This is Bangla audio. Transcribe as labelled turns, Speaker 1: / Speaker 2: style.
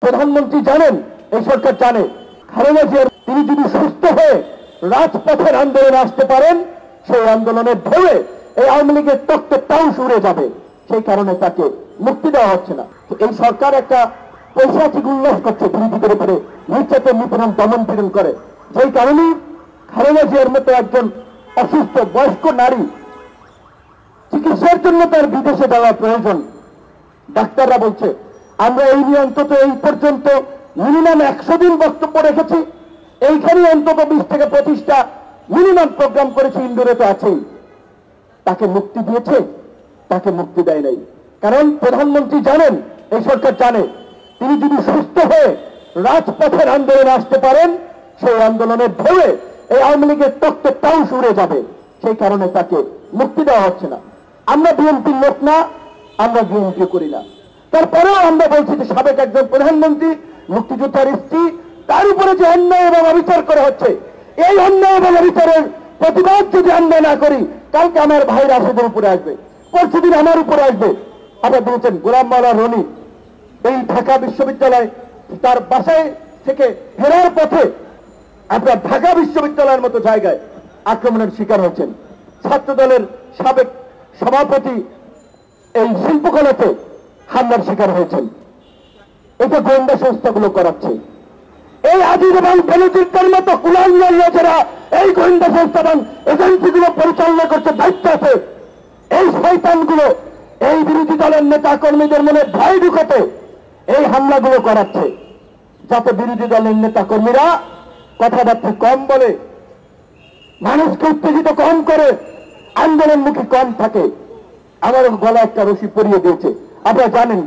Speaker 1: প্রধানমন্ত্রী জানেন, এই সরকার জানে, খালেদা জিয়ার তিনি যদি সুস্থ হয়ে রাজপথের আন্দোলনে আসতে পারেন, সেই আন্দোলনের ঢেউয়ে এই আওয়ামী লীগের তত্ত্বের টাউস উড়ে যাবে। সেই কারণে তাকে মুক্তি দেওয়া হচ্ছে না। এই সরকার একটা পৈশাচিক উল্লাস করছে, বিরোধীদের উপরে নির্যাতন, নিপীড়ন, দমন পীড়ন করে। সেই কারণেই খালেদা জিয়ার মতো একজন অসুস্থ বয়স্ক নারী চিকিৎসার জন্য তার বিদেশে যাওয়া প্রয়োজন। ডাক্তাররা বলছে আমরা এই নিয়ে অন্তত এই পর্যন্ত মিনিমাম 100 দিন বক্তব্য রেখেছি, এইখানে অন্তত 20 থেকে 25টা মিনিমাম প্রোগ্রাম করেছি, ইন্ডোরে তো আছেই। তাকে মুক্তি দিয়েছে? তাকে মুক্তি দেয় নাই। কারণ প্রধানমন্ত্রী জানেন, এই সরকার জানে, তিনি যদি সুস্থ হয়ে রাজপথের আন্দোলনে আসতে পারেন, সেই আন্দোলনের ঢেউয়ে এই আওয়ামী লীগের তত্ত্বের টাউস উড়ে যাবে। সেই কারণে তাকে মুক্তি দেওয়া হচ্ছে না। আমরা বিএনপির লোক না, আমরা বিএনপি করি না, তারপরেও আমরা বলছি যে সাবেক একজন প্রধানমন্ত্রী, মুক্তিযোদ্ধার স্ত্রী, তার উপরে যে অন্যায় এবং অবিচার করা হচ্ছে, এই অন্যায় এবং অবিচারের প্রতিবাদ যদি আমরা না করি, কালকে আমার ভাই রাশেদের উপরে আসবে, পরশুদিন আমার উপরে আসবে। আপনারা বলেছেন গোলাম মাওলা রনি এই ঢাকা বিশ্ববিদ্যালয় তার বাসায় থেকে ফেরার পথে আপনার ঢাকা বিশ্ববিদ্যালয়ের মতো জায়গায় আক্রমণের শিকার হয়েছেন। ছাত্রদলের সাবেক সভাপতি এই শিল্পকলাতে হামলার শিকার হয়েছেন। এটা গোয়েন্দা সংস্থাগুলো করাচ্ছে। এই আজিজ এবং বেনজিরদের মতো কুলাঙ্গার লোকেরা এই গোয়েন্দা সংস্থান এজেন্সিগুলো পরিচালনা করতে দায়িত্ব আছে। এই শয়তানগুলো এই বিরোধী দলের নেতা কর্মীদের মনে ভয় ঢুকাতে এই হামলাগুলো করাচ্ছে, যাতে বিরোধী দলের নেতা কর্মীরা কথাবার্তা কম বলে, মানুষকে উত্তেজিত কম করে, আন্দোলনমুখী কম থাকে। আমার গলা একটা রশি পরিয়ে দিয়েছে। আপনারা জানেন